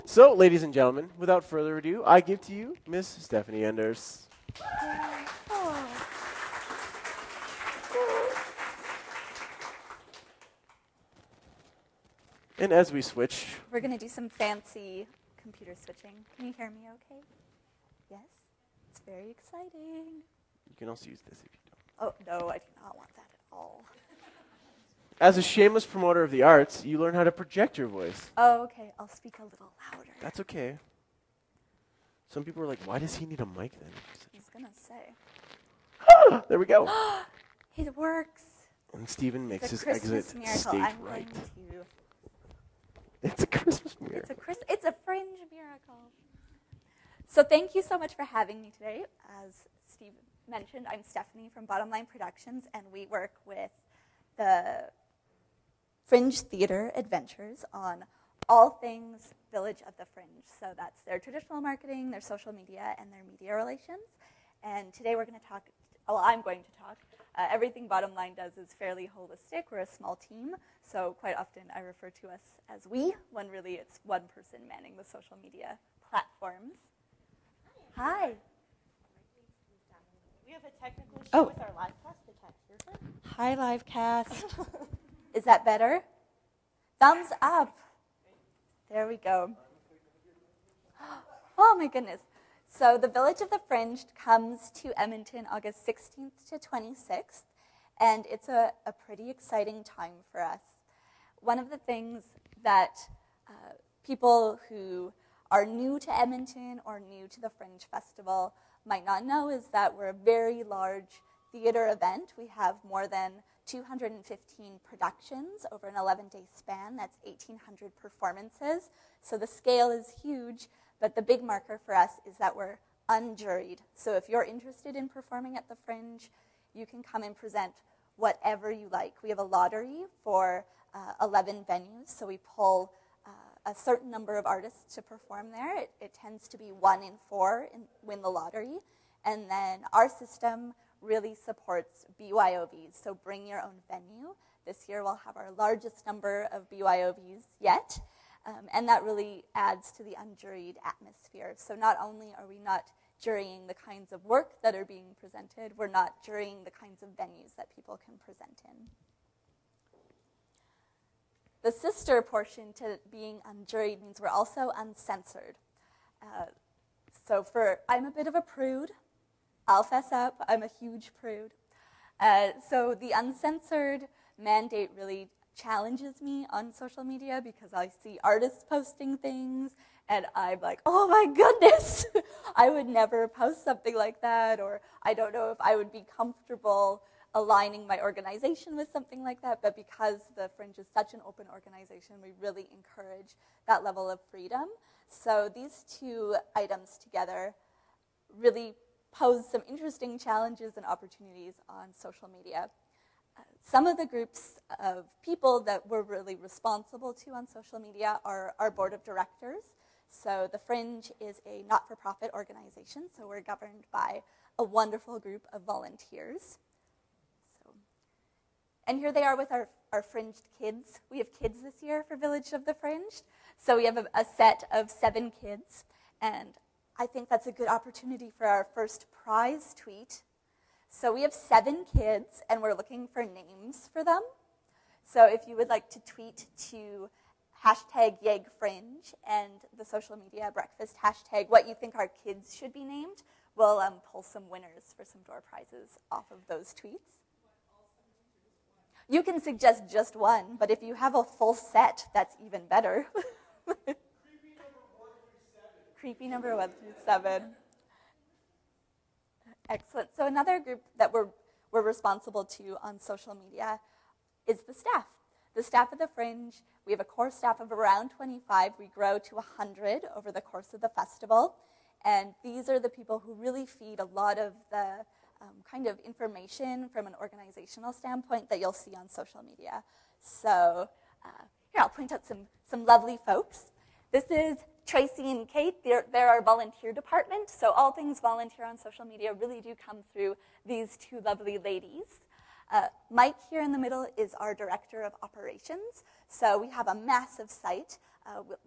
So, ladies and gentlemen, without further ado, I give to you Miss Stephanie Enders. And as we switch, we're going to do some fancy computer switching. Can you hear me okay? Yes? It's very exciting. You can also use this if you don't. Oh, no, I do not want that at all. As a shameless promoter of the arts, you learn how to project your voice. Oh, okay. I'll speak a little louder. That's okay. Some people are like, why does he need a mic then? I was going to say. There we go. It works. And Stephen makes his Christmas exit miracle. stage I'm right. going to. It's a Christmas miracle. It's a fringe miracle. So thank you so much for having me today. As Steve mentioned, I'm Stephanie from Bottom Line Productions, and we work with the Fringe Theater Adventures on all things Village of the Fringe. So that's their traditional marketing, their social media, and their media relations. And today we're going to talk, well, I'm going to talk. Everything Bottom Line does is fairly holistic. We're a small team, so quite often I refer to us as we, when really it's one person manning the social media platforms. Hi. We have a technical issue with our live cast. They can't hear her. Hi, live cast. Is that better? Thumbs up. There we go. Oh, my goodness. So the Village of the Fringe comes to Edmonton August 16th to 26th, and it's a pretty exciting time for us. One of the things that people who are new to Edmonton or new to the Fringe Festival might not know is that we're a very large theater event. We have more than 215 productions over an 11-day span. That's 1,800 performances. So the scale is huge. But the big marker for us is that we're unjuried. So if you're interested in performing at the Fringe, you can come and present whatever you like. We have a lottery for 11 venues, so we pull a certain number of artists to perform there. It tends to be 1 in 4 win the lottery. And then our system really supports BYOVs, so bring your own venue. This year we'll have our largest number of BYOVs yet. And that really adds to the unjuried atmosphere. So not only are we not jurying the kinds of work that are being presented, we're not jurying the kinds of venues that people can present in. The sister portion to being unjuried means we're also uncensored. I'm a bit of a prude. I'll fess up, I'm a huge prude. So the uncensored mandate really challenges me on social media because I see artists posting things and I'm like, oh my goodness, I would never post something like that, or I don't know if I would be comfortable aligning my organization with something like that, but because the Fringe is such an open organization, we really encourage that level of freedom. So these two items together really pose some interesting challenges and opportunities on social media. Some of the groups of people that we're really responsible to on social media are our board of directors. So the Fringe is a not-for-profit organization, so we're governed by a wonderful group of volunteers. And here they are with our Fringed kids. We have kids this year for Village of the Fringe. So we have a set of 7 kids, and I think that's a good opportunity for our first prize tweet. So we have 7 kids, and we're looking for names for them. So if you would like to tweet to #YegFringe and the social media breakfast hashtag what you think our kids should be named, we'll pull some winners for some door prizes off of those tweets. You can suggest just one, but if you have a full set, that's even better. Creepy number 1 through 7. Excellent. So another group that we're responsible to on social media is the staff. The staff of the Fringe, we have a core staff of around 25. We grow to 100 over the course of the festival. And these are the people who really feed a lot of the kind of information from an organizational standpoint that you'll see on social media. So here, I'll point out some lovely folks. This is Tracy and Kate. They're our volunteer department. So all things volunteer on social media really do come through these 2 lovely ladies. Mike here in the middle is our director of operations. So we have a massive site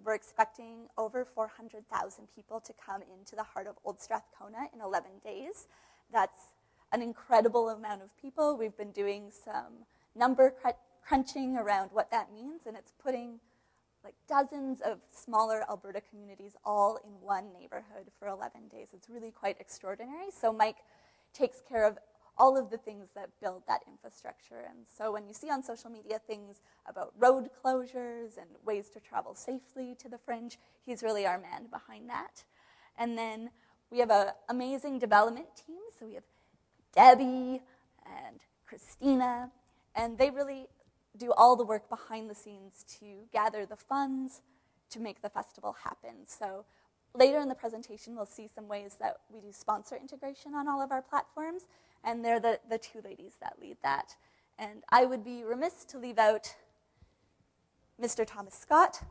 We're expecting over 400,000 people to come into the heart of Old Strathcona in 11 days. That's an incredible amount of people. We've been doing some number crunching around what that means, and it's putting like dozens of smaller Alberta communities all in one neighborhood for 11 days. It's really quite extraordinary. So Mike takes care of all of the things that build that infrastructure. And so when you see on social media things about road closures and ways to travel safely to the Fringe, he's really our man behind that. And then we have an amazing development team. So we have Debbie and Christina, and they really do all the work behind the scenes to gather the funds to make the festival happen. So later in the presentation, we'll see some ways that we do sponsor integration on all of our platforms, and they're the two ladies that lead that. And I would be remiss to leave out Mr. Thomas Scott.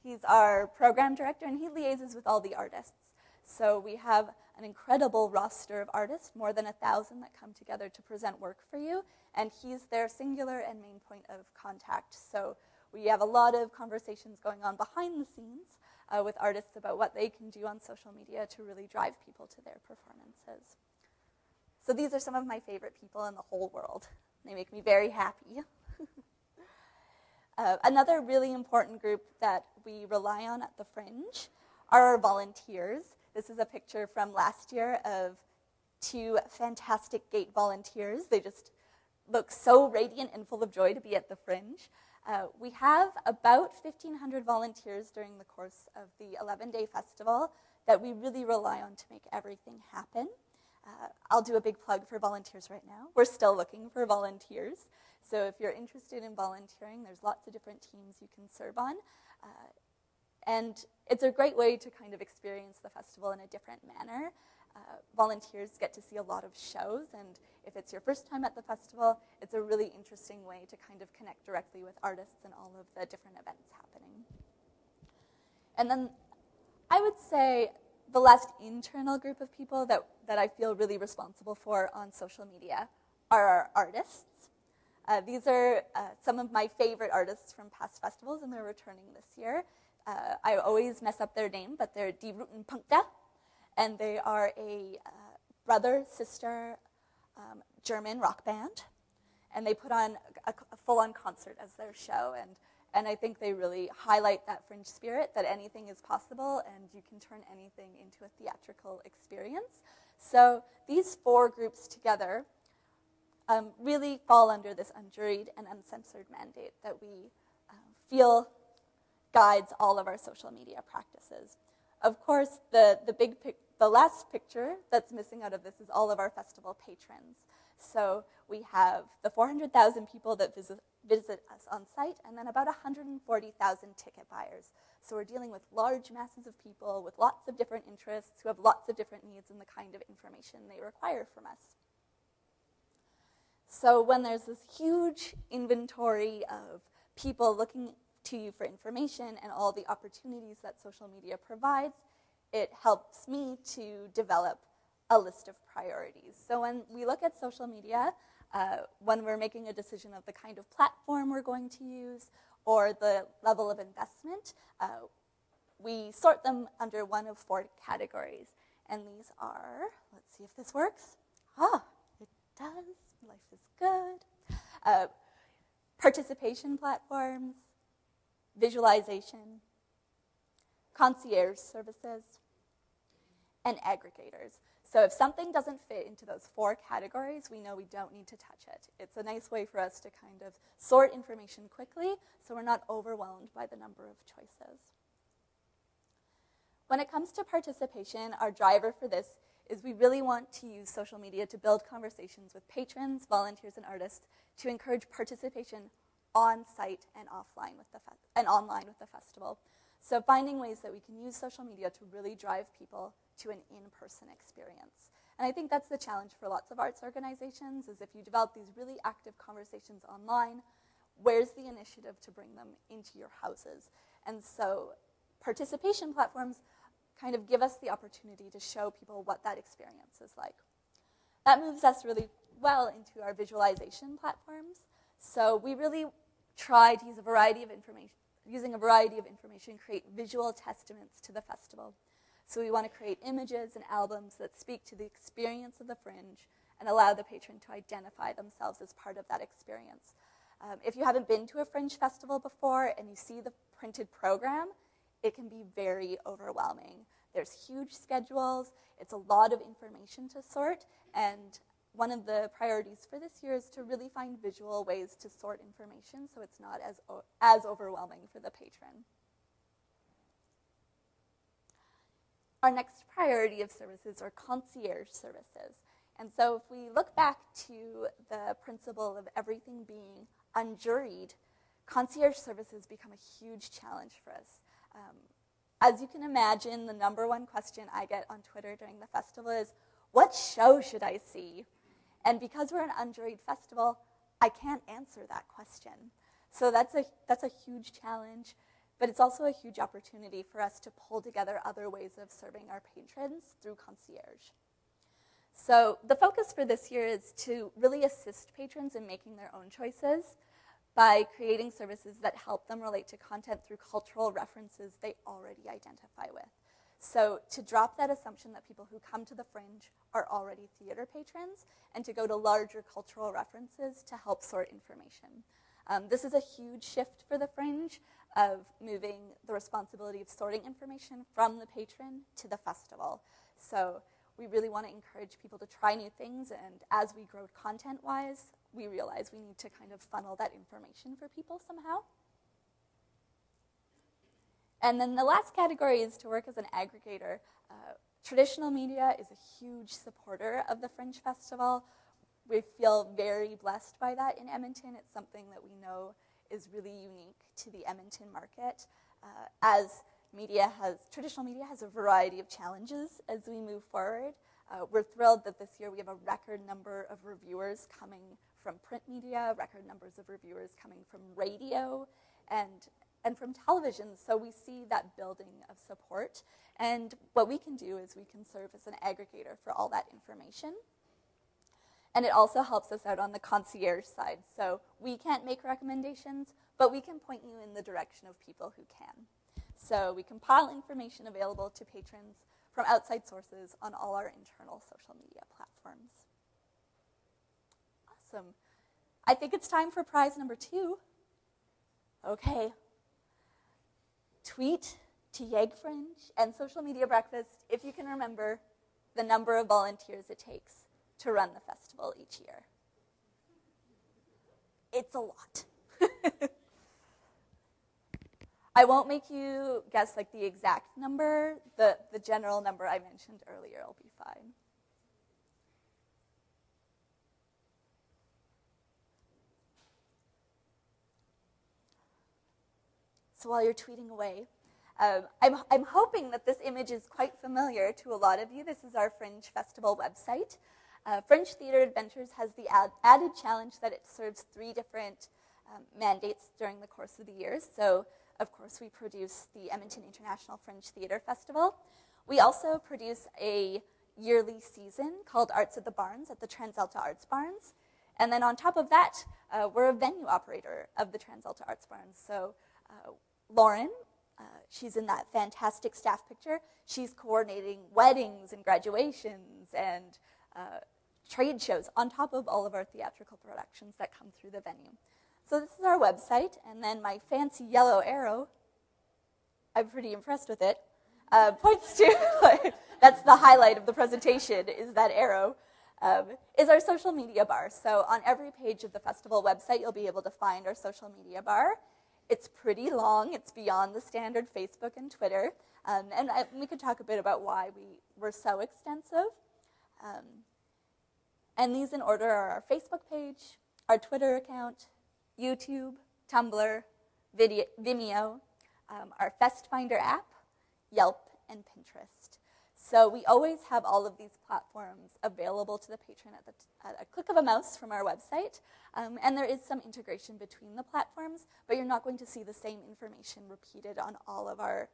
He's our program director, and he liaises with all the artists. So we have an incredible roster of artists, more than 1,000 that come together to present work for you, and he's their singular and main point of contact. So we have a lot of conversations going on behind the scenes with artists about what they can do on social media to really drive people to their performances. So these are some of my favorite people in the whole world. They make me very happy. Another really important group that we rely on at the Fringe are our volunteers. This is a picture from last year of two fantastic gate volunteers. They just look so radiant and full of joy to be at the Fringe. We have about 1,500 volunteers during the course of the 11-day festival that we really rely on to make everything happen. I'll do a big plug for volunteers right now. We're still looking for volunteers. So if you're interested in volunteering, there's lots of different teams you can serve on. And it's a great way to kind of experience the festival in a different manner. Volunteers get to see a lot of shows, and if it's your first time at the festival, it's a really interesting way to kind of connect directly with artists and all of the different events happening. And then I would say the last internal group of people that I feel really responsible for on social media are our artists. These are some of my favorite artists from past festivals, and they're returning this year. I always mess up their name, but they're Die Routen Punkte, and they are a brother-sister German rock band, and they put on a full-on concert as their show, and I think they really highlight that Fringe spirit, that anything is possible, and you can turn anything into a theatrical experience. So these four groups together really fall under this unjuried and uncensored mandate that we feel guides all of our social media practices. Of course, the last picture that's missing out of this is all of our festival patrons. So we have the 400,000 people that visit us on site, and then about 140,000 ticket buyers. So we're dealing with large masses of people with lots of different interests who have lots of different needs and the kind of information they require from us. So when there's this huge inventory of people looking to you for information and all the opportunities that social media provides, it helps me to develop a list of priorities. So when we look at social media, when we're making a decision of the kind of platform we're going to use or the level of investment, we sort them under one of four categories. And these are, let's see if this works. Ah, it does. Life is good. Participation platforms, visualization, concierge services, and aggregators. So if something doesn't fit into those four categories, we know we don't need to touch it. It's a nice way for us to kind of sort information quickly so we're not overwhelmed by the number of choices. When it comes to participation, our driver for this is we really want to use social media to build conversations with patrons, volunteers, and artists to encourage participation on-site and offline with and online with the festival. So finding ways that we can use social media to really drive people to an in-person experience. And I think that's the challenge for lots of arts organizations, is if you develop these really active conversations online, where's the initiative to bring them into your houses? And so participation platforms kind of give us the opportunity to show people what that experience is like. That moves us really well into our visualization platforms. So we really try to use a variety of using a variety of information, create visual testaments to the festival. So we want to create images and albums that speak to the experience of the Fringe and allow the patron to identify themselves as part of that experience. If you haven't been to a Fringe festival before and you see the printed program, it can be very overwhelming. There's huge schedules, it's a lot of information to sort, and one of the priorities for this year is to really find visual ways to sort information so it's not as overwhelming for the patron. Our next priority of services are concierge services. And so if we look back to the principle of everything being unjuried, concierge services become a huge challenge for us. As you can imagine, the number one question I get on Twitter during the festival is, what show should I see? And because we're an unjuried festival, I can't answer that question. So that's a huge challenge, but it's also a huge opportunity for us to pull together other ways of serving our patrons through concierge. So the focus for this year is to really assist patrons in making their own choices by creating services that help them relate to content through cultural references they already identify with. So to drop that assumption that people who come to the Fringe are already theater patrons and to go to larger cultural references to help sort information. This is a huge shift for the Fringe of moving the responsibility of sorting information from the patron to the festival. So we really want to encourage people to try new things, and as we grow content-wise, we realize we need to kind of funnel that information for people somehow. And then the last category is to work as an aggregator. Traditional media is a huge supporter of the Fringe Festival. We feel very blessed by that in Edmonton. It's something that we know is really unique to the Edmonton market. As traditional media has a variety of challenges as we move forward. We're thrilled that this year we have a record number of reviewers coming from print media, record numbers of reviewers coming from radio, and from television. So we see that building of support. And what we can do is we can serve as an aggregator for all that information. And it also helps us out on the concierge side. So we can't make recommendations, but we can point you in the direction of people who can. So we compile information available to patrons from outside sources on all our internal social media platforms. Awesome. I think it's time for prize number 2. Okay. Tweet to YEG Fringe and Social Media Breakfast if you can remember the number of volunteers it takes to run the festival each year. It's a lot. I won't make you guess like the exact number. The general number I mentioned earlier will be fine. So while you're tweeting away, I'm hoping that this image is quite familiar to a lot of you. This is our Fringe Festival website. Fringe Theatre Adventures has the added challenge that it serves 3 different mandates during the course of the year. So, of course, we produce the Edmonton International Fringe Theatre Festival. We also produce a yearly season called Arts at the Barns at the TransAlta Arts Barns. And then on top of that, we're a venue operator of the TransAlta Arts Barns. So Lauren, she's in that fantastic staff picture. She's coordinating weddings and graduations and trade shows on top of all of our theatrical productions that come through the venue. So this is our website, and then my fancy yellow arrow, I'm pretty impressed with it, points to, that's the highlight of the presentation, is that arrow, is our social media bar. So on every page of the festival website, you'll be able to find our social media bar. It's pretty long. It's beyond the standard Facebook and Twitter. And we could talk a bit about why we're so extensive. And these in order are our Facebook page, our Twitter account, YouTube, Tumblr, Vimeo, our FestFinder app, Yelp, and Pinterest. So we always have all of these platforms available to the patron at a click of a mouse from our website. And there is some integration between the platforms, but you're not going to see the same information repeated on all of our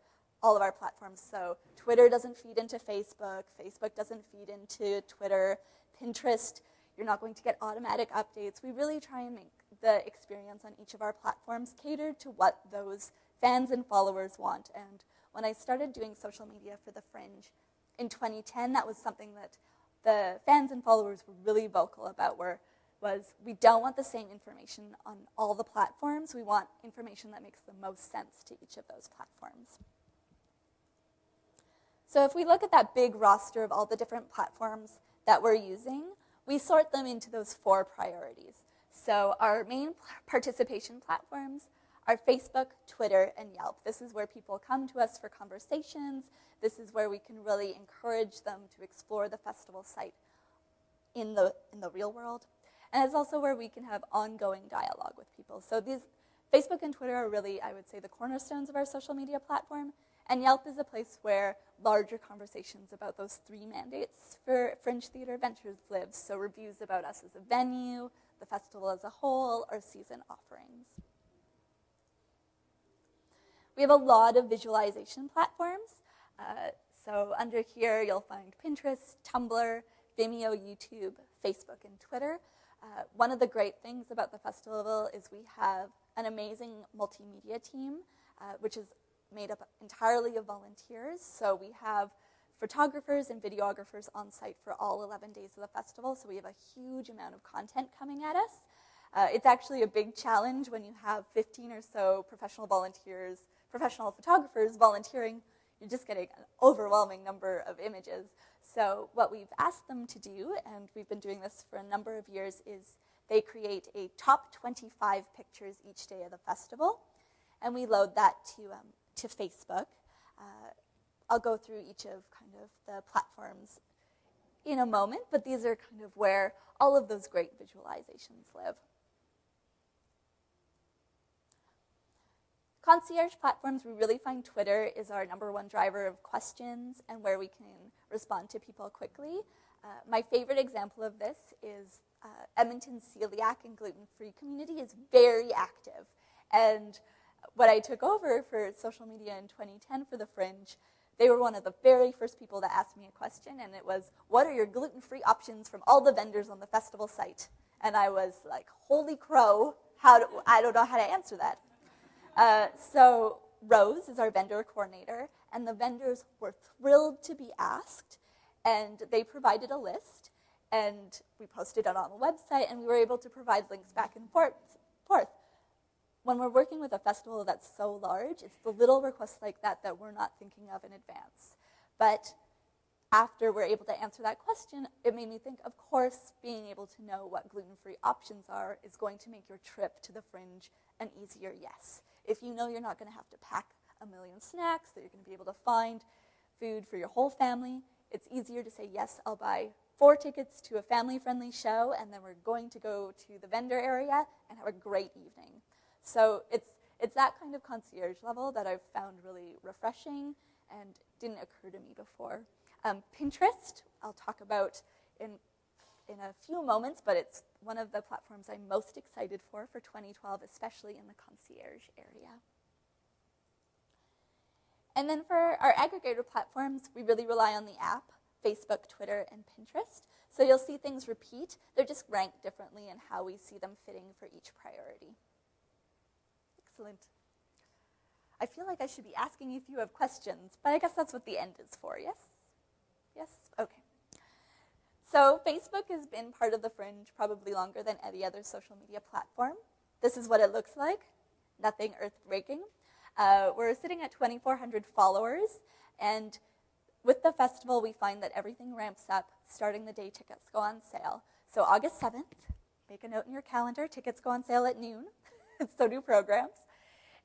platforms. So Twitter doesn't feed into Facebook. Facebook doesn't feed into Twitter. Pinterest, you're not going to get automatic updates. We really try and make the experience on each of our platforms cater to what those fans and followers want. And when I started doing social media for the Fringe in 2010, that was something that the fans and followers were really vocal about, was we don't want the same information on all the platforms. We want information that makes the most sense to each of those platforms. So if we look at that big roster of all the different platforms that we're using, we sort them into those 4 priorities. So our main participation platforms are Facebook, Twitter, and Yelp. This is where people come to us for conversations. This is where we can really encourage them to explore the festival site in the real world. And it's also where we can have ongoing dialogue with people. So these Facebook and Twitter are really, I would say, the cornerstones of our social media platform. And Yelp is a place where larger conversations about those 3 mandates for Fringe Theatre Ventures live. So reviews about us as a venue, the festival as a whole, or season offerings. We have a lot of visualization platforms. So under here, you'll find Pinterest, Tumblr, Vimeo, YouTube, Facebook, and Twitter. One of the great things about the festival is we have an amazing multimedia team, which is made up entirely of volunteers. So we have photographers and videographers on site for all 11 days of the festival. So we have a huge amount of content coming at us. It's actually a big challenge when you have 15 or so professional photographers volunteering. You're just getting an overwhelming number of images. So what we've asked them to do, and we've been doing this for a number of years, is they create a top 25 pictures each day of the festival, and we load that to Facebook. I'll go through each of kind of the platforms in a moment, but these are kind of where all of those great visualizations live. Concierge platforms, we really find Twitter is our #1 driver of questions and where we can respond to people quickly. My favorite example of this is Edmonton celiac and gluten-free community is very active. And when I took over for social media in 2010 for the Fringe, they were one of the very first people to ask me a question, and it was, what are your gluten-free options from all the vendors on the festival site? And I was like, holy crow, I don't know how to answer that. So Rose is our vendor coordinator, and the vendors were thrilled to be asked, and they provided a list, and we posted it on the website, and we were able to provide links back and forth. When we're working with a festival that's so large, it's the little requests like that that we're not thinking of in advance. But after we're able to answer that question, it made me think, of course, being able to know what gluten-free options are is going to make your trip to the Fringe an easier yes. If you know you're not going to have to pack a million snacks, that you're going to be able to find food for your whole family, it's easier to say, yes, I'll buy 4 tickets to a family-friendly show, and then we're going to go to the vendor area and have a great evening. So it's that kind of concierge level that I've found really refreshing and didn't occur to me before. Pinterest, I'll talk about in a few moments, but it's one of the platforms I'm most excited for 2012, especially in the concierge area. And then for our aggregator platforms, we really rely on the app, Facebook, Twitter, and Pinterest. So you'll see things repeat. They're just ranked differently in how we see them fitting for each priority. Excellent. I feel like I should be asking if you have questions, but I guess that's what the end is for, yes? Yes? Okay. So Facebook has been part of the Fringe probably longer than any other social media platform. This is what it looks like. Nothing earth-breaking. We're sitting at 2,400 followers, and with the festival, we find that everything ramps up starting the day tickets go on sale. So August 7th, make a note in your calendar, tickets go on sale at noon, so do programs.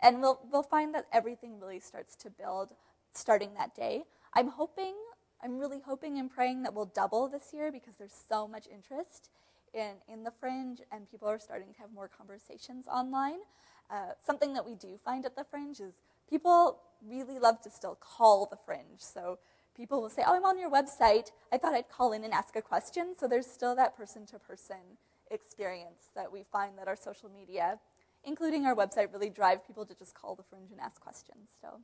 And we'll find that everything really starts to build starting that day. I'm really hoping and praying that we'll double this year because there's so much interest in the Fringe, and people are starting to have more conversations online. Something that we do find at the Fringe is people really love to still call the Fringe. So people will say, oh, I'm on your website. I thought I'd call in and ask a question. So there's still that person-to-person experience that we find that our social media, including our website, really drive people to just call the Fringe and ask questions still.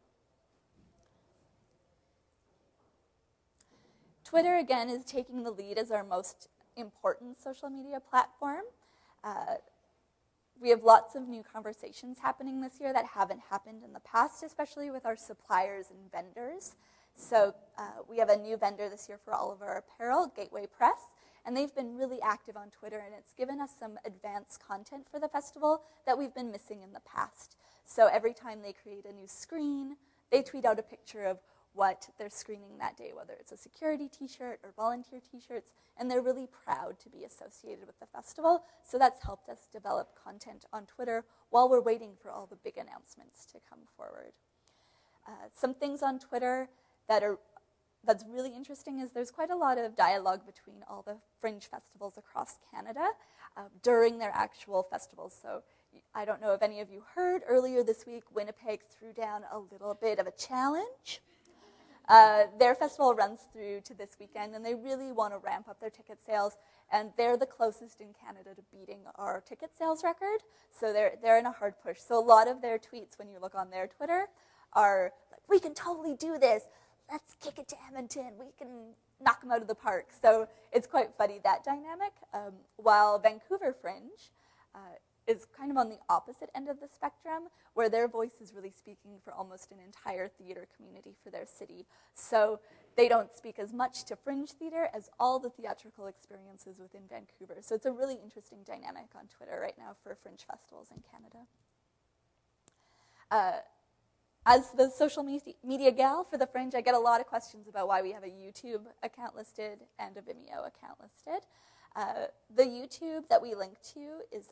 Twitter, again, is taking the lead as our most important social media platform. we have lots of new conversations happening this year that haven't happened in the past, especially with our suppliers and vendors. So we have a new vendor this year for all of our apparel, Gateway Press, and they've been really active on Twitter, and it's given us some advanced content for the festival that we've been missing in the past. So every time they create a new screen, they tweet out a picture of what they're screening that day, whether it's a security t-shirt or volunteer t-shirts, and they're really proud to be associated with the festival. So that's helped us develop content on Twitter while we're waiting for all the big announcements to come forward. Some things on Twitter that's really interesting is there's quite a lot of dialogue between all the Fringe festivals across Canada during their actual festivals. So I don't know if any of you heard, earlier this week, Winnipeg threw down a little bit of a challenge. Their festival runs through to this weekend, and they really want to ramp up their ticket sales, and they're the closest in Canada to beating our ticket sales record, so they're in a hard push. So a lot of their tweets, when you look on their Twitter, are like, we can totally do this. Let's kick it to Edmonton. We can knock them out of the park. So it's quite funny, that dynamic, while Vancouver Fringe is kind of on the opposite end of the spectrum, where their voice is really speaking for almost an entire theater community for their city. So they don't speak as much to Fringe theater as all the theatrical experiences within Vancouver. So it's a really interesting dynamic on Twitter right now for Fringe festivals in Canada. As the social media gal for the Fringe, I get a lot of questions about why we have a YouTube account listed and a Vimeo account listed. The YouTube that we link to is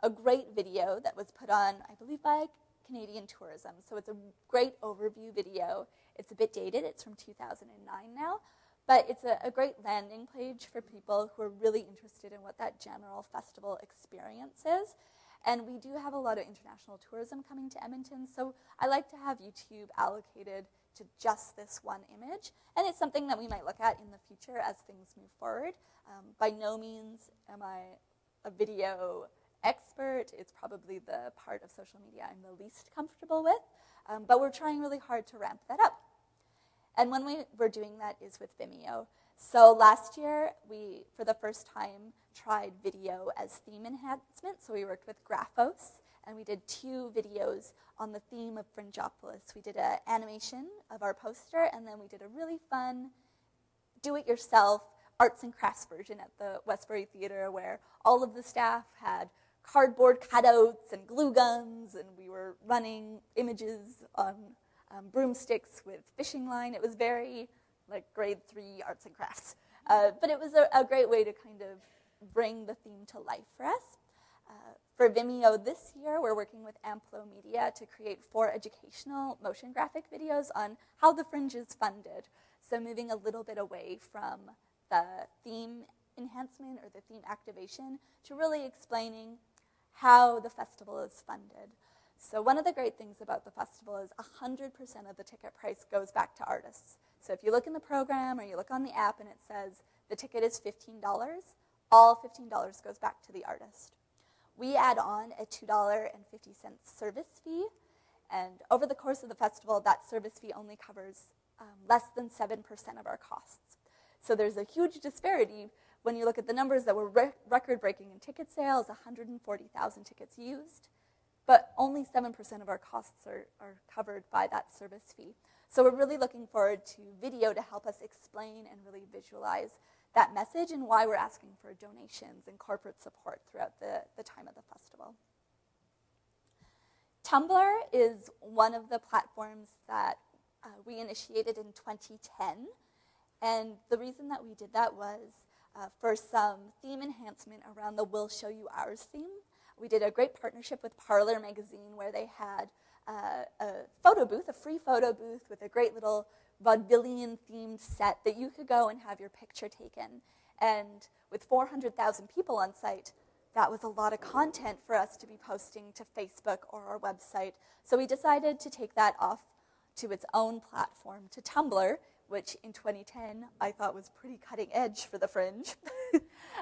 a great video that was put on, I believe, by Canadian Tourism. So it's a great overview video. It's a bit dated. It's from 2009 now. But it's a great landing page for people who are really interested in what that general festival experience is. And we do have a lot of international tourism coming to Edmonton, so I like to have YouTube allocated to just this one image. And it's something that we might look at in the future as things move forward. By no means am I a video expert. It's probably the part of social media I'm the least comfortable with, but we're trying really hard to ramp that up. And when we're doing that is with Vimeo. So last year, we, for the first time, tried video as theme enhancement. So we worked with Graphos, and we did 2 videos on the theme of Fringeopolis. We did an animation of our poster, and then we did a really fun do-it-yourself arts and crafts version at the Westbury Theatre, where all of the staff had cardboard cutouts and glue guns, and we were running images on broomsticks with fishing line. It was very like grade 3 arts and crafts. But it was a great way to kind of bring the theme to life for us. For Vimeo this year, we're working with Amplo Media to create 4 educational motion graphic videos on how the Fringe is funded. So moving a little bit away from the theme enhancement or the theme activation to really explaining how the festival is funded. So one of the great things about the festival is 100% of the ticket price goes back to artists. So if you look in the program or you look on the app and it says the ticket is $15, all $15 goes back to the artist. We add on a $2.50 service fee, and over the course of the festival, that service fee only covers less than 7% of our costs. So there's a huge disparity when you look at the numbers that were record-breaking in ticket sales, 140,000 tickets used, but only 7% of our costs are covered by that service fee. So we're really looking forward to video to help us explain and really visualize that message and why we're asking for donations and corporate support throughout the time of the festival. Tumblr is one of the platforms that we initiated in 2010. And the reason that we did that was for some theme enhancement around the We'll Show You Ours theme. We did a great partnership with Parlor magazine where they had a photo booth, a free photo booth with a great little vaudevillian-themed set that you could go and have your picture taken. And with 400,000 people on site, that was a lot of content for us to be posting to Facebook or our website. So we decided to take that off to its own platform, to Tumblr, which in 2010 I thought was pretty cutting edge for the Fringe.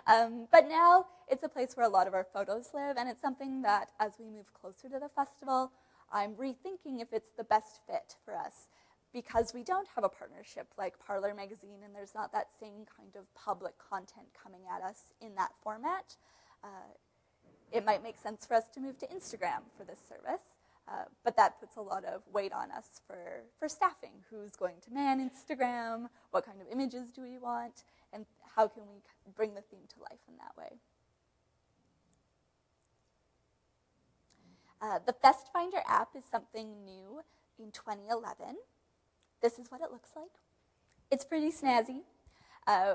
But now it's a place where a lot of our photos live, and it's something that as we move closer to the festival, I'm rethinking if it's the best fit for us, because we don't have a partnership like Parlor magazine, and there's not that same kind of public content coming at us in that format. It might make sense for us to move to Instagram for this service, but that puts a lot of weight on us for staffing. Who's going to man Instagram? What kind of images do we want? And how can we bring the theme to life in that way? The Fest Finder app is something new in 2011. This is what it looks like. It's pretty snazzy.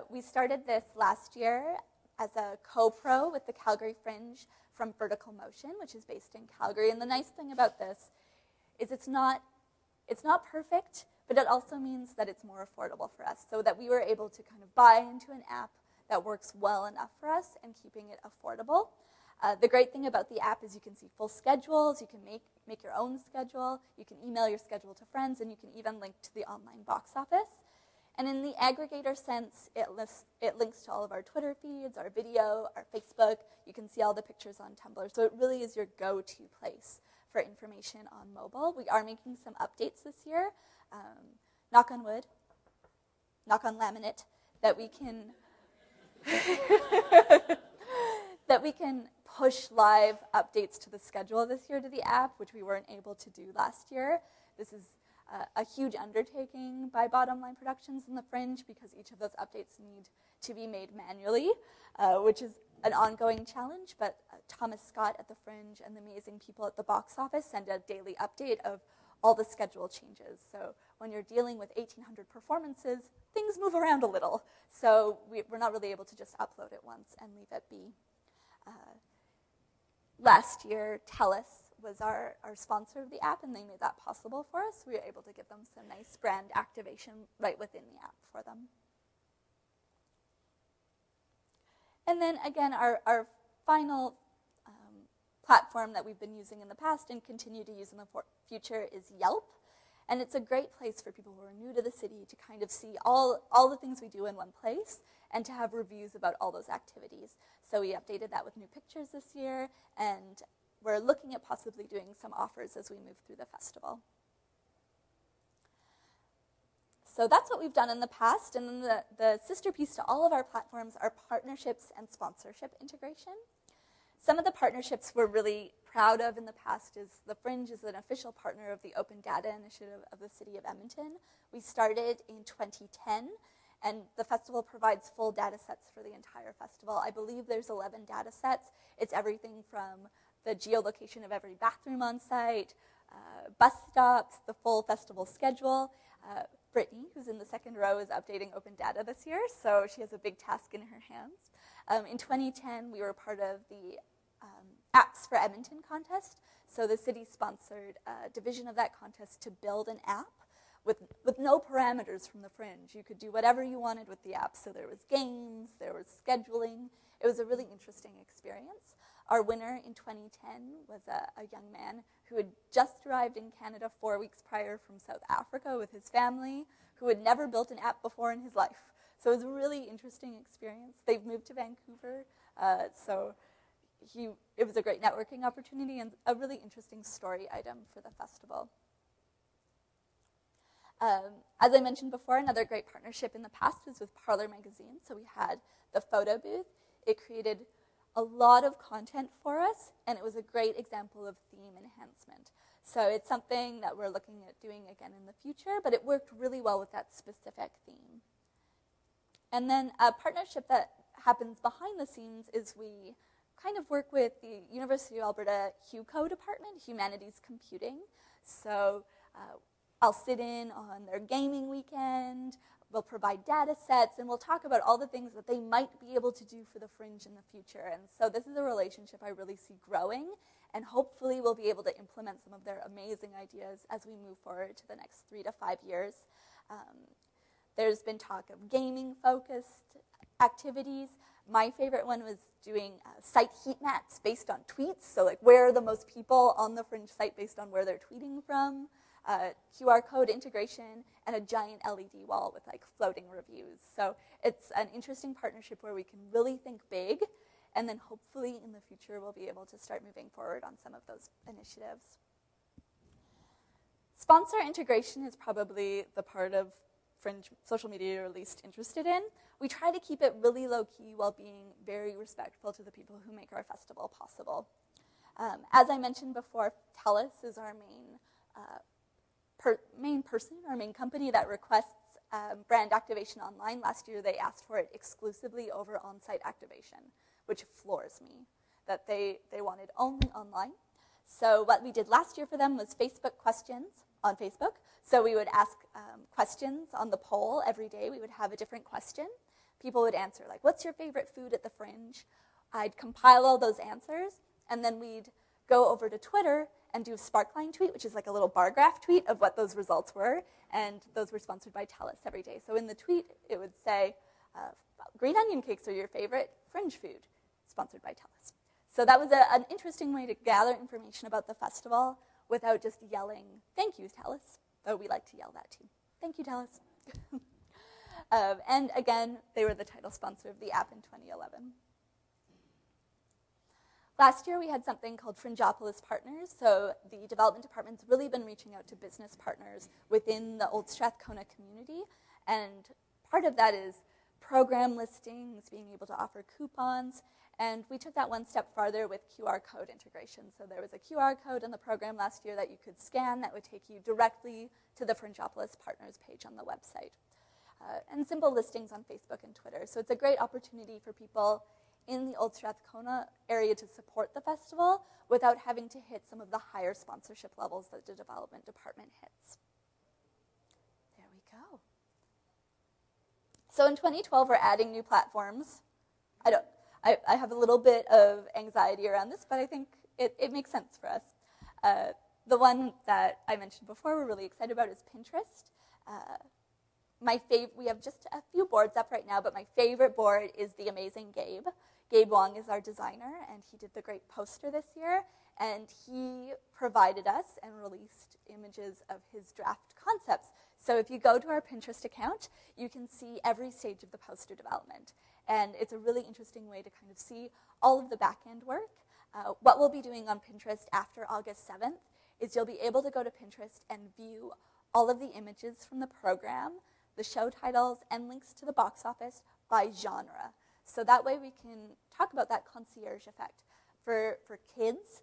We started this last year as a co-pro with the Calgary Fringe from Vertical Motion, which is based in Calgary. And the nice thing about this is it's not perfect, but it also means that it's more affordable for us, so that we were able to kind of buy into an app that works well enough for us and keeping it affordable. The great thing about the app is you can see full schedules, you can make your own schedule, you can email your schedule to friends, and you can even link to the online box office. And in the aggregator sense, it links to all of our Twitter feeds, our video, our Facebook. You can see all the pictures on Tumblr. So it really is your go-to place for information on mobile. We are making some updates this year, knock on wood, knock on laminate, that we can push live updates to the schedule this year to the app, which we weren't able to do last year. This is a huge undertaking by Bottom Line Productions and the Fringe, because each of those updates need to be made manually, which is an ongoing challenge, but Thomas Scott at the Fringe and the amazing people at the box office send a daily update of all the schedule changes. So when you're dealing with 1,800 performances, things move around a little. So we're not really able to just upload it once and leave it be. Last year, TELUS was our sponsor of the app, and they made that possible for us. We were able to give them some nice brand activation right within the app for them. And then again, our final platform that we've been using in the past and continue to use in the future is Yelp. And it's a great place for people who are new to the city to kind of see all the things we do in one place and to have reviews about all those activities. So we updated that with new pictures this year, and we're looking at possibly doing some offers as we move through the festival. So that's what we've done in the past, and then the sister piece to all of our platforms are partnerships and sponsorship integration. Some of the partnerships we're really proud of in the past is the Fringe is an official partner of the Open Data Initiative of the City of Edmonton. We started in 2010, and the festival provides full data sets for the entire festival. I believe there's 11 data sets. It's everything from the geolocation of every bathroom on site, bus stops, the full festival schedule. Brittany, who's in the second row, is updating open data this year, so she has a big task in her hands. In 2010, we were part of the Apps for Edmonton contest, so the city sponsored a division of that contest to build an app with no parameters from the Fringe. You could do whatever you wanted with the app, so there was games, there was scheduling. It was a really interesting experience. Our winner in 2010 was a young man who had just arrived in Canada 4 weeks prior from South Africa with his family, who had never built an app before in his life. So it was a really interesting experience. They've moved to Vancouver, so it was a great networking opportunity and a really interesting story item for the festival. As I mentioned before, another great partnership in the past was with Parlor Magazine. So we had the photo booth. It created a lot of content for us, and it was a great example of theme enhancement. So it's something that we're looking at doing again in the future, but it worked really well with that specific theme. And then a partnership that happens behind the scenes is we kind of work with the University of Alberta HUCO department, Humanities Computing. So I'll sit in on their gaming weekend, we'll provide data sets, and we'll talk about all the things that they might be able to do for the Fringe in the future. And so this is a relationship I really see growing, and hopefully we'll be able to implement some of their amazing ideas as we move forward to the next 3 to 5 years. There's been talk of gaming-focused activities. My favorite one was doing site heat maps based on tweets, so like where are the most people on the Fringe site based on where they're tweeting from. QR code integration, and a giant LED wall with like floating reviews. So it's an interesting partnership where we can really think big, and then hopefully in the future we'll be able to start moving forward on some of those initiatives. Sponsor integration is probably the part of Fringe social media you're least interested in. We try to keep it really low-key while being very respectful to the people who make our festival possible. As I mentioned before, TELUS is our main company that requests brand activation online. Last year they asked for it exclusively over on-site activation, which floors me, that they wanted only online. So what we did last year for them was Facebook questions on Facebook. So we would ask questions on the poll every day. We would have a different question. People would answer, like, what's your favorite food at the Fringe? I'd compile all those answers, and then we'd go over to Twitter and do a Sparkline tweet, which is like a little bar graph tweet of what those results were, and those were sponsored by TELUS every day. So in the tweet, it would say, green onion cakes are your favorite Fringe food, sponsored by TELUS. So that was an interesting way to gather information about the festival without just yelling, thank you, TELUS, though we like to yell that too. Thank you, TELUS. And again, they were the title sponsor of the app in 2011. Last year, we had something called Fringeopolis Partners. So the development department's really been reaching out to business partners within the Old Strathcona community. And part of that is program listings, being able to offer coupons. And we took that one step farther with QR code integration. So there was a QR code in the program last year that you could scan that would take you directly to the Fringeopolis Partners page on the website. And simple listings on Facebook and Twitter. So it's a great opportunity for people in the Old Strathcona area to support the festival without having to hit some of the higher sponsorship levels that the development department hits. There we go. So in 2012, we're adding new platforms. I have a little bit of anxiety around this, but I think it makes sense for us. The one that I mentioned before we're really excited about is Pinterest. We have just a few boards up right now, but my favorite board is the amazing Gabe. Gabe Wong is our designer, and he did the great poster this year, and he provided us and released images of his draft concepts. So if you go to our Pinterest account, you can see every stage of the poster development, and it's a really interesting way to kind of see all of the back-end work. What we'll be doing on Pinterest after August 7th is you'll be able to go to Pinterest and view all of the images from the program, the show titles, and links to the box office by genre. So that way we can talk about that concierge effect. For kids,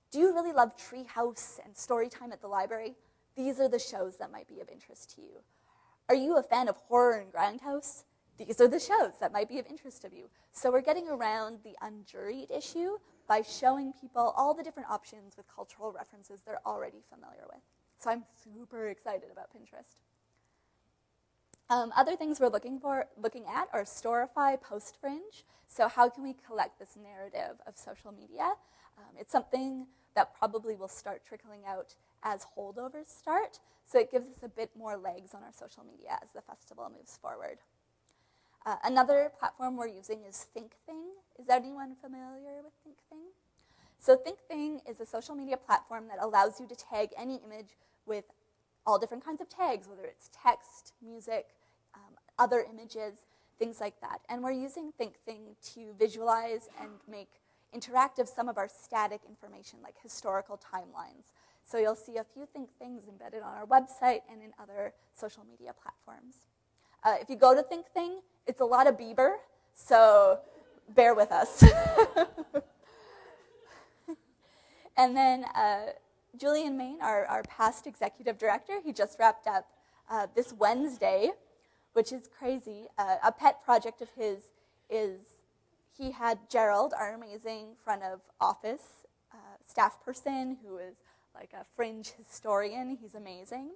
do you really love Treehouse and Storytime at the library? These are the shows that might be of interest to you. Are you a fan of horror and Grindhouse? These are the shows that might be of interest to you. So we're getting around the unjuried issue by showing people all the different options with cultural references they're already familiar with. So I'm super excited about Pinterest. Other things we're looking at are Storify, Post-Fringe. So how can we collect this narrative of social media? It's something that probably will start trickling out as holdovers start. So it gives us a bit more legs on our social media as the festival moves forward. Another platform we're using is ThinkThing. Is anyone familiar with ThinkThing? So ThinkThing is a social media platform that allows you to tag any image with all different kinds of tags, whether it's text, music, other images, things like that. And we're using ThinkThing to visualize and make interactive some of our static information, like historical timelines. So you'll see a few ThinkThings embedded on our website and in other social media platforms. If you go to ThinkThing, it's a lot of Bieber, so bear with us. And then Julian Main, our past executive director, he just wrapped up this Wednesday, which is crazy. A pet project of his is he had Gerald, our amazing front of office staff person who is like a Fringe historian. He's amazing.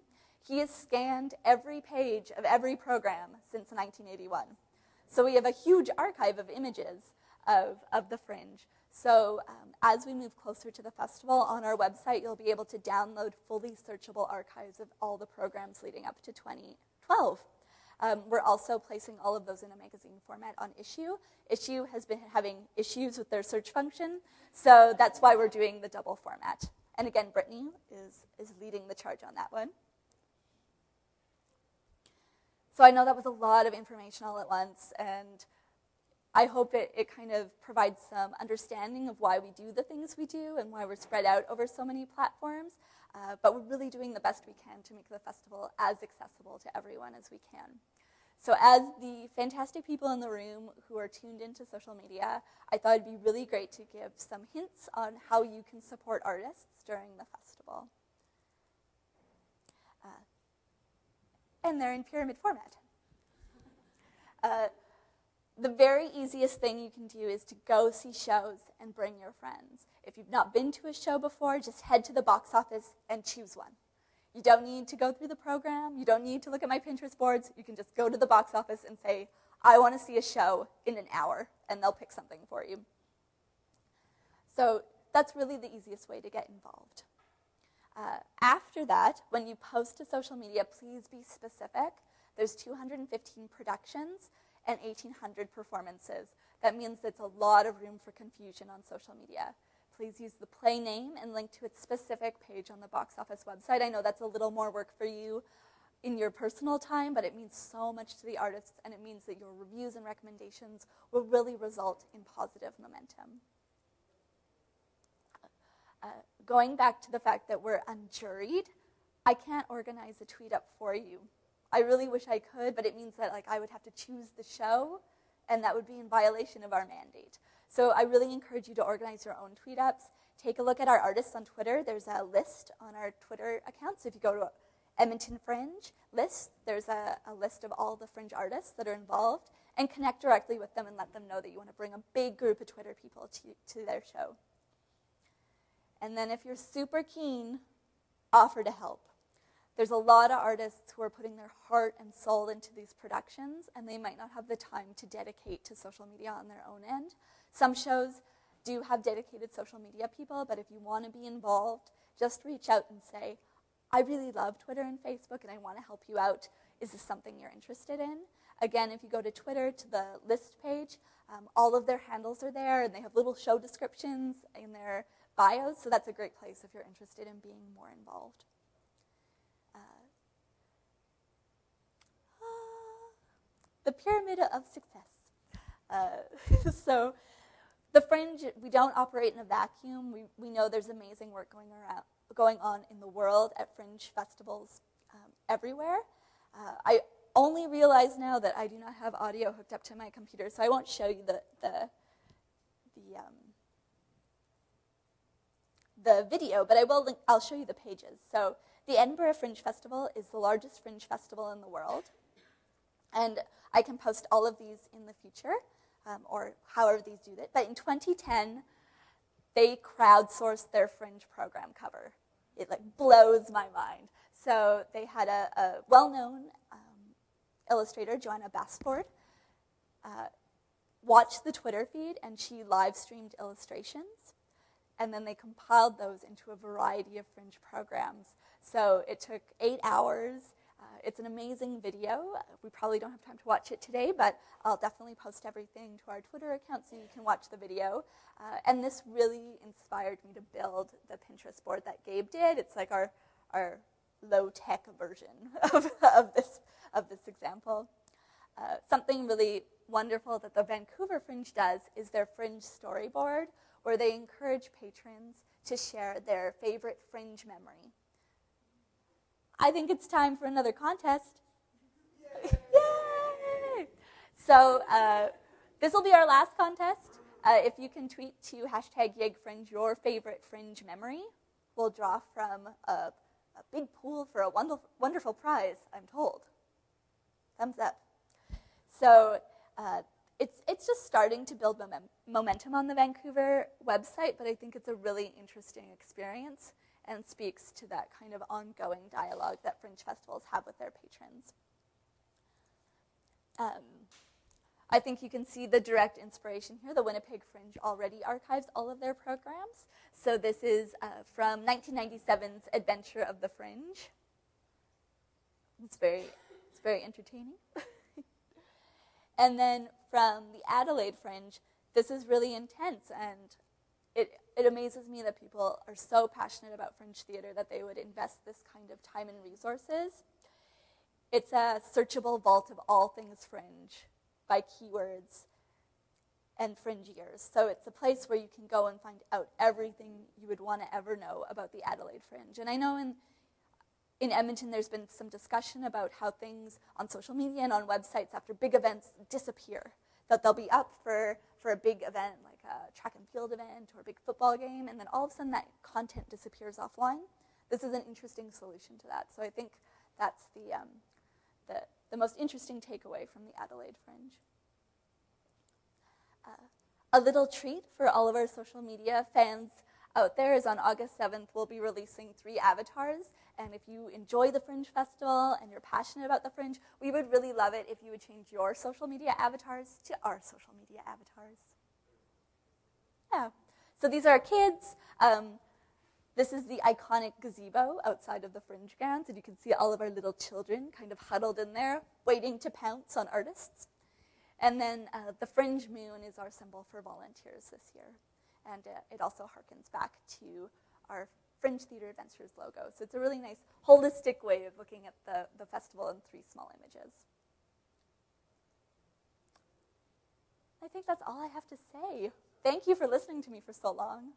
He has scanned every page of every program since 1981. So we have a huge archive of images of the Fringe. So as we move closer to the festival, on our website, you'll be able to download fully searchable archives of all the programs leading up to 2012. We're also placing all of those in a magazine format on Issue. Issue has been having issues with their search function, so that's why we're doing the double format. And again, Brittany is leading the charge on that one. So I know that was a lot of information all at once, and I hope it kind of provides some understanding of why we do the things we do and why we're spread out over so many platforms. but we're really doing the best we can to make the festival as accessible to everyone as we can. So as the fantastic people in the room who are tuned into social media, I thought it'd be really great to give some hints on how you can support artists during the festival. And they're in pyramid format. The very easiest thing you can do is to go see shows and bring your friends. If you've not been to a show before, just head to the box office and choose one. You don't need to go through the program. You don't need to look at my Pinterest boards. You can just go to the box office and say, I want to see a show in an hour, and they'll pick something for you. So that's really the easiest way to get involved. After that, when you post to social media, please be specific. There's 215 productions and 1,800 performances. That means there's a lot of room for confusion on social media. Please use the play name and link to its specific page on the box office website. I know that's a little more work for you in your personal time, but it means so much to the artists, and it means that your reviews and recommendations will really result in positive momentum. Going back to the fact that we're unjuried, I can't organize a tweet up for you. I really wish I could, but it means that I would have to choose the show, and that would be in violation of our mandate. So I really encourage you to organize your own tweet ups. Take a look at our artists on Twitter. There's a list on our Twitter account. So if you go to Edmonton Fringe list, there's a list of all the Fringe artists that are involved, and connect directly with them and let them know that you want to bring a big group of Twitter people to their show. And then if you're super keen, offer to help. There's a lot of artists who are putting their heart and soul into these productions, and they might not have the time to dedicate to social media on their own end. Some shows do have dedicated social media people, but if you want to be involved, just reach out and say, I really love Twitter and Facebook, and I want to help you out. Is this something you're interested in? Again, if you go to Twitter, to the list page, all of their handles are there, and they have little show descriptions in their bios, so that's a great place if you're interested in being more involved. The pyramid of success. So the Fringe, we don't operate in a vacuum. We know there's amazing work going on in the world at Fringe festivals everywhere. I only realize now that I do not have audio hooked up to my computer, so I won't show you the video, but I'll show you the pages. So the Edinburgh Fringe Festival is the largest Fringe festival in the world, and I can post all of these in the future, or however these do that. But in 2010, they crowdsourced their Fringe program cover. It blows my mind. So they had a well-known illustrator, Joanna Basford, watch the Twitter feed, and she live-streamed illustrations. And then they compiled those into a variety of Fringe programs. So it took 8 hours. It's an amazing video. We probably don't have time to watch it today, but I'll definitely post everything to our Twitter account so you can watch the video. And this really inspired me to build the Pinterest board that Gabe did. It's like our low-tech version of this example. Something really wonderful that the Vancouver Fringe does is their Fringe storyboard, where they encourage patrons to share their favorite Fringe memory. I think it's time for another contest. Yay! So this will be our last contest. If you can tweet to #YegFringe your favorite Fringe memory, we'll draw from a big pool for a wonderful prize, I'm told. Thumbs up. So it's just starting to build momentum on the Vancouver website, but I think it's a really interesting experience and speaks to that kind of ongoing dialogue that Fringe festivals have with their patrons. I think you can see the direct inspiration here. The Winnipeg Fringe already archives all of their programs. So this is from 1997's Adventure of the Fringe. It's very entertaining. And then from the Adelaide Fringe, this is really intense, and it amazes me that people are so passionate about Fringe theater that they would invest this kind of time and resources. It's a searchable vault of all things Fringe by keywords. and Fringe years. So it's a place where you can go and find out everything you would want to ever know about the Adelaide Fringe. And I know in Edmonton there's been some discussion about how things on social media and on websites after big events disappear. That they'll be up for a big event, like a track and field event or a big football game, and then all of a sudden that content disappears offline. This is an interesting solution to that. So I think that's the most interesting takeaway from the Adelaide Fringe. A little treat for all of our social media fans out there is on August 7th, we'll be releasing 3 avatars. And if you enjoy the Fringe Festival and you're passionate about the Fringe, we would really love it if you would change your social media avatars to our social media avatars. Yeah. So these are our kids. This is the iconic gazebo outside of the Fringe grounds, and you can see all of our little children kind of huddled in there, waiting to pounce on artists. And then the Fringe moon is our symbol for volunteers this year. And it also harkens back to our Fringe Theatre Adventures logo. So it's a really nice, holistic way of looking at the festival in 3 small images. I think that's all I have to say. Thank you for listening to me for so long.